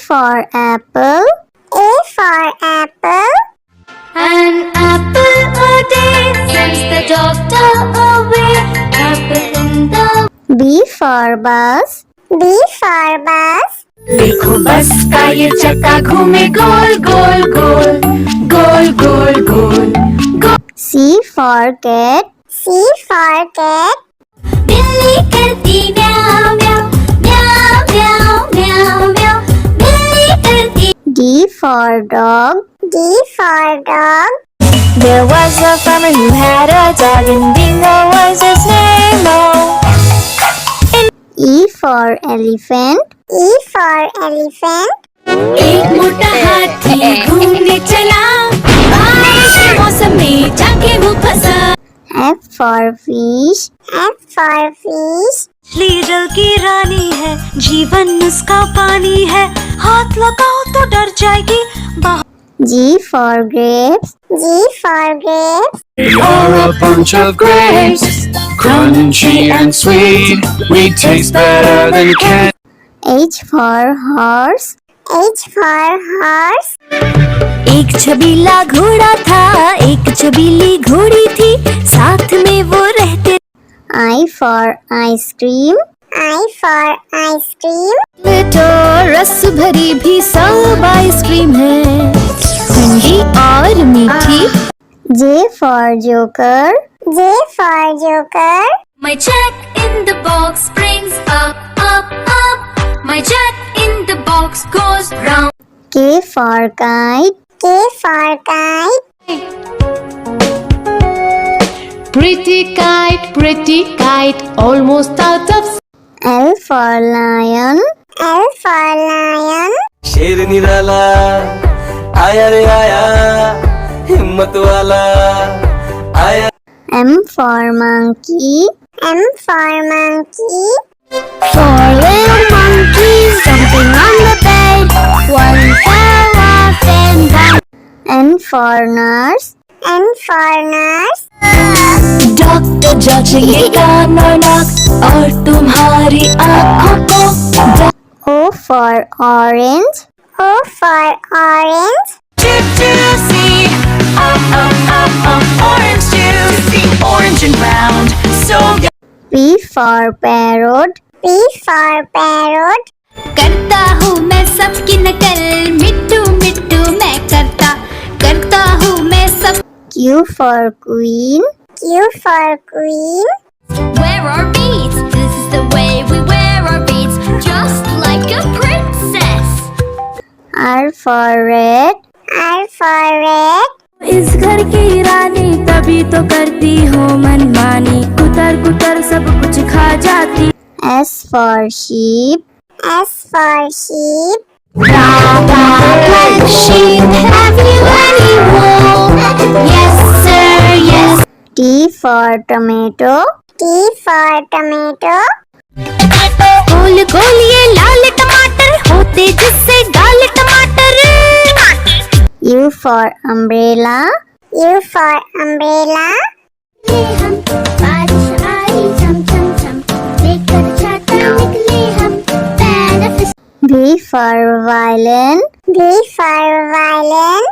for apple. A for apple. An apple a day sends the doctor away. Apple in the B for bus. B for bus. देखो बस का ये चक्का घूमे गोल गोल गोल गोल गोल गोल गोल। C for cat. C for cat. बिल्ली करती म्याऊ म्याऊ म्याऊ म्याऊ म्याऊ म्याऊ। बिल्ली करती। D for dog. D for dog. There was a farmer who had a dog and Bingo was his name. Oh. E for elephant. E for elephant. एक मोटा हाथी घूमने चला बारिश के मौसम में जाके वो फंसा। F for fish. F for fish. मछली जल की रानी है जीवन उसका पानी है हाथ लगाओ तो डर जाएगी। G for grapes. G for grapes. We are a bunch of grapes, crunchy and sweet. We taste better than candy. H for horse. H for horse. एक छबीला घोड़ा था एक छबीली घोड़ी थी साथ में वो रहते। I for ice cream. I for ice cream. तो रस भरी भी सब आइसक्रीम है ठंडी और मीठी। J for joker. J for joker. My jack in the box brings up up up. My jack in the box goes round. K for kite. K for kite. Pretty kite, almost out of. L for lion. L for lion. शेर निराला आया रे आया हिम्मत वाला आया। M for monkey. M for monkey. 4 little monkeys jumping on the bed. One fell off and down. N for nurse. N for nurse. Doctor जांचेंगे कान और नाक और तुम्हारी आँखों को। O for orange. O for orange. Juicy, orange juicy, orange and round, so P for parrot. P for parrot. करता हूँ मैं सबकी नकल मिट्टू मिट्टू मैं करता हूँ मैं सब। Q for queen. Q for queen. Wear our beads, this is the way we wear our beads, just like a princess. R for red. R for red. इस घर की रानी तभी तो करती हो मनमानी कुतर कुतर सब कुछ खा जाती। S for sheep. S for sheep. Black sheep, have you any wool? Yes sir, yes. T for tomato. T for tomato. गोल गोल ये लाल टमाटर होते जिससे गाल टमाटर। U for umbrella. U for umbrella. हम बारिश आई झम झम झम लेकर छाता निकले हम पैर। V for violin. V for violin.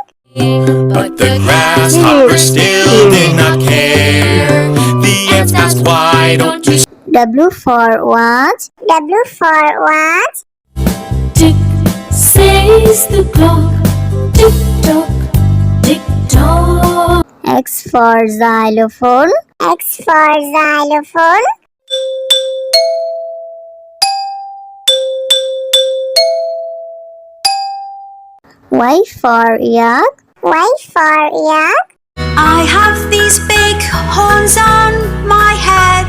But the grasshoppers still did not care. The ants asked, why don't you W for watch. W for watch. Tick says the clock, tick tock, tick tock. X for xylophone. X for xylophone. Y for yak. Y for yak. I have these big horns on my head.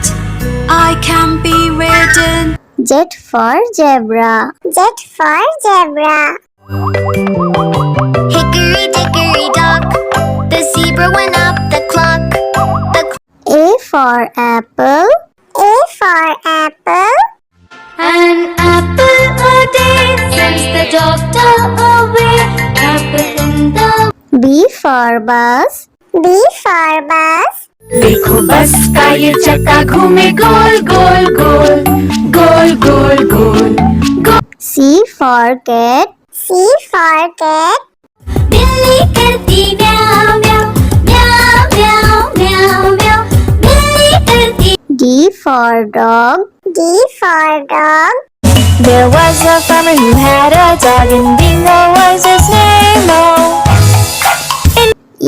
I can be ridden. Z for zebra. Z for zebra. Hickory dickory dock, the zebra went up the clock. A for apple. A for apple. An apple a day sends the doctor away. Apple in the B for bus. B for bus. देखो बस का ये चक्का घूमे गोल गोल गोल गोल गोल गोल गोल। C for cat. C for cat. बिल्ली करती म्याऊं म्याऊं म्याऊं म्याऊं म्याऊं म्याऊं बिल्ली करती D for dog. D for dog. There was a farmer who had a dog, and Bingo was his name.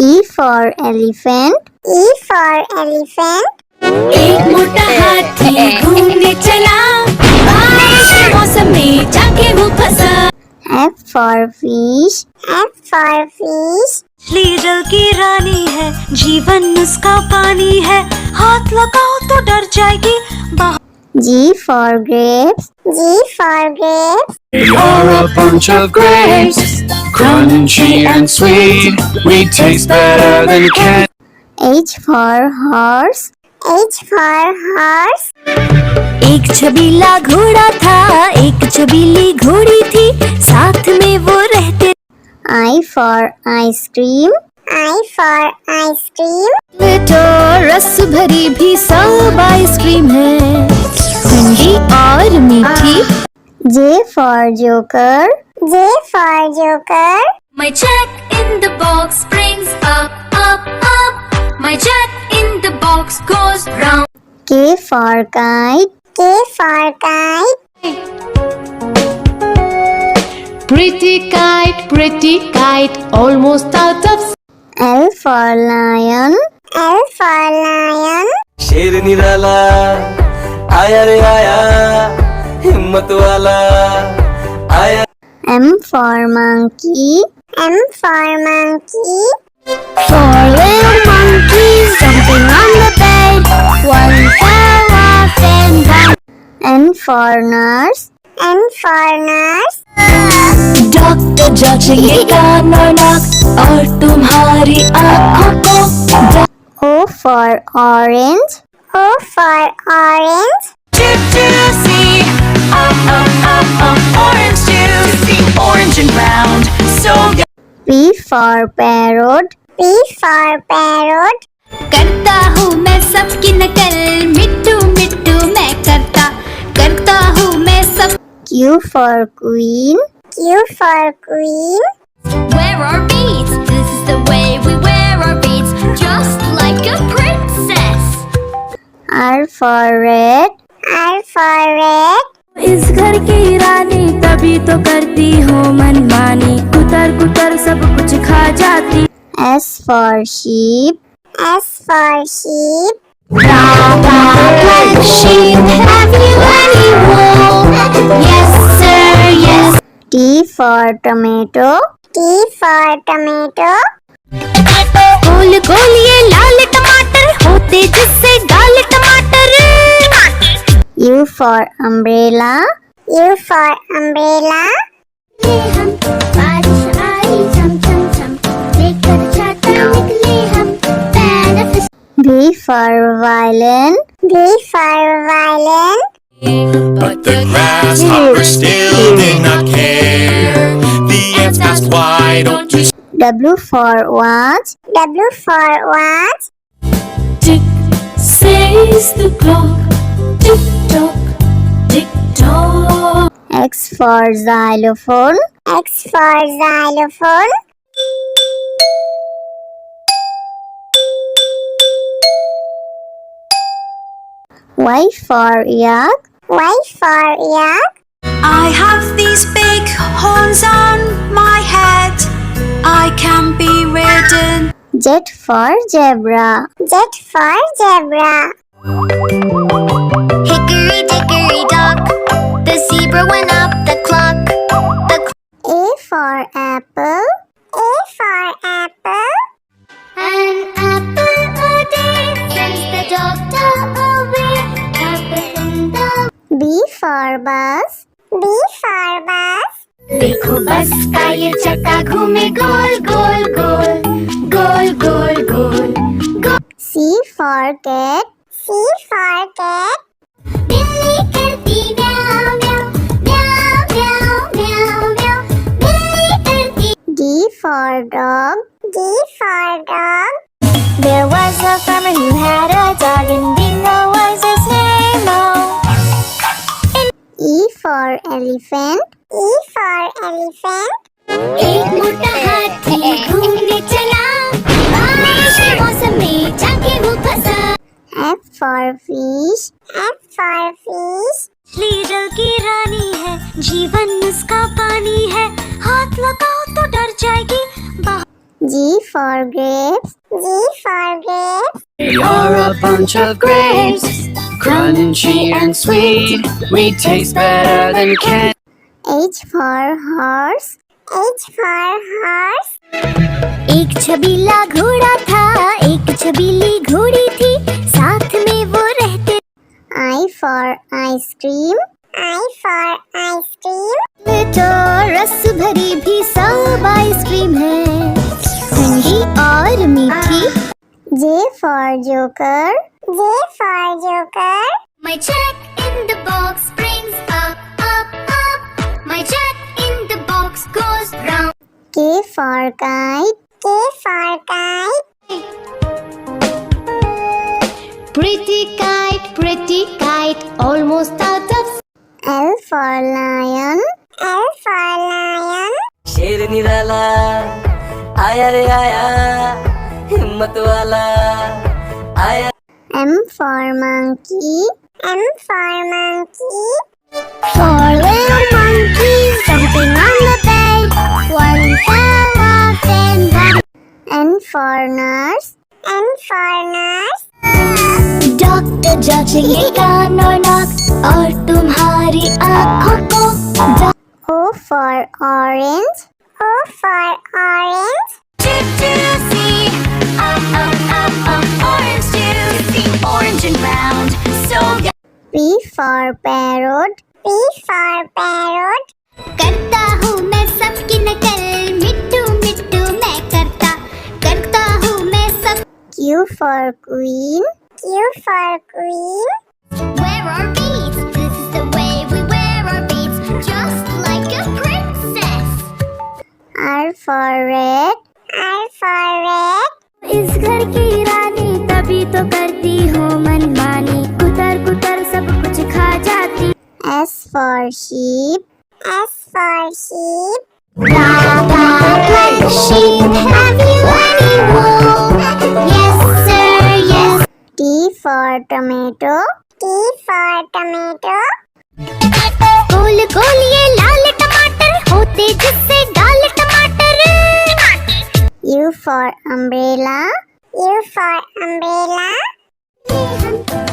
E for elephant. E for elephant. एक मोटा हाथी घूमने चला बारिश के मौसम में जाके वो फंसा F for fish. F for fish. मछली जल की रानी है, जीवन उसका पानी है, हाथ लगाओ तो डर जाएगी G for grapes. G for grapes. We are a bunch of grapes, crunchy and sweet. We taste better than cat. H for horse. H for horse. एक छबीला घोड़ा था, एक छबीली घोड़ी थी, साथ में वो रहते I for ice cream. I for ice cream. तो रस भरी भी सब आइसक्रीम है, ठंडी और मीठी। J for joker. J for joker. My jack in the box springs up up up My jack in the box goes round K for kite. K for kite. Pretty kite, almost out of L for lion. L for lion. शेर निराला आया रे आया, हिम्मत वाला आया। M for monkey. M for monkey. Four little monkeys jumping on the bed. One fell off and bumped. N for nurse. N for nurse. Doctor जांचेगा और नाक और तुम्हारी आँखों को O for orange. O for orange. juicy, orange juicy, orange and round, so P for parrot. P for parrot. करता हूँ मैं सबकी नकल मिट्टू मिट्टू मैं करता हूँ मैं सब Q for queen. Q for queen. Wear our beads, this is the way we wear our beads Just like a princess R for red. R for red. इस घर की रानी तभी तो करती हूँ मनमानी, कुतर कुतर सब कुछ खा जाती। S for sheep. S for sheep. Black sheep, have you any wool? Yes sir, yes T for tomato. T for tomato. गोल गोल ये लाल टमाटर होते जिससे गाल टमाटर U for umbrella. U for umbrella. हम बारिश आई झम झम झम लेकर छाता निकले हम पैर V for violin. V for violin. But the grasshopper still did not care. The ants asked, why don't you W for watch. W for watch. Tick says the clock, tick tock, tick tock. X for xylophone. X for xylophone. Y for yak. Y for yak. I have these big horns on my head, I can be ridden. Z for zebra. Z for zebra. Hickory dickory dock The zebra went up the clock A for apple. A for apple. An apple a day sends the doctor away Apple in the B for bus. B for bus. देखो बस का ये चक्का घूमे गोल गोल गोल गोल गोल गोल गोल C for cat. C for cat. बिल्ली करती म्याऊं म्याऊं म्याऊं म्याऊं म्याऊं म्याऊं बिल्ली करती D for dog. D for dog. There was a farmer who had a dog, and Bingo was his name. E for elephant. E for elephant. एक मोटा हाथी घूमने चला, बारिश के मौसम में जाके वो फंसा। F for fish. F for fish. मछली जल की रानी है, जीवन उसका पानी है, हाथ लगाओ तो डर जाएगी। G for grapes. G for grapes. You're a bunch of grapes, crunchy and sweet. We taste better than candy. H for horse. H for horse. एक छबीला घोड़ा था, एक छबीली घोड़ी थी, साथ में वो रहते। I for ice cream. I for ice cream. तो रस भरी भी सब आइसक्रीम है, ठंडी और मीठी। J for joker. J for joker. My check in the box brings up, up, up. My check in the box goes round. K for kite. K for kite. pretty kite, almost out of L for lion. L for lion. शेर निराला आया रे आया, हिम्मत वाला आया। M for monkey. M for monkey. Four little monkeys jumping on the bed. One fell off and one. N for nurse. N for nurse. Doctor जांचेंगे कान और नाक और तुम्हारी आँखों को। O for orange. O for orange. Juicy, orange juicy, orange and round, so good. P for parrot. P for parrot. करता हूँ मैं सबकी नकल, मिट्टू मिट्टू मैं करता हूँ मैं सब। Q for queen. Q for queen. Wear our beads, this is the way we wear our beads, just like a princess. R for red. R for red. इस घर की रानी तभी तो करती हूँ मनमानी, कुतर कुतर सब कुछ खा जाती। S for sheep. S for sheep. Sheep, have you any wool? Yes sir, yes. T for tomato. T for tomato. गोल गोल ये लाल टमाटर होते जिससे डाल टमाटर। U for umbrella. U for umbrella.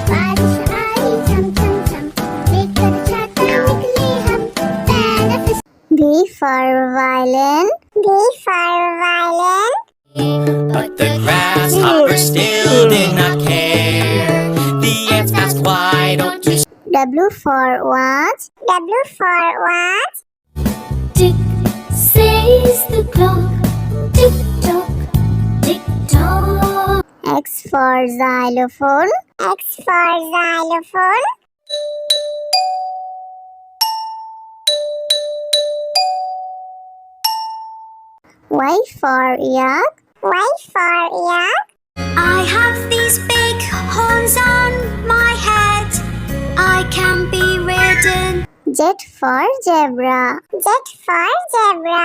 बारिश आई झम झम झम, लेकर छाता निकले हम, benefit. V for violin. V for violin. But the grasshopper still did not care. The ants asked, why don't you W for watch. W for watch. Tick says the clock, tick tock, tick tock. X for xylophone. X for xylophone. Y for yak. Y for yak. I have these big horns on my head, I can be ridden. Z for zebra. Z for zebra.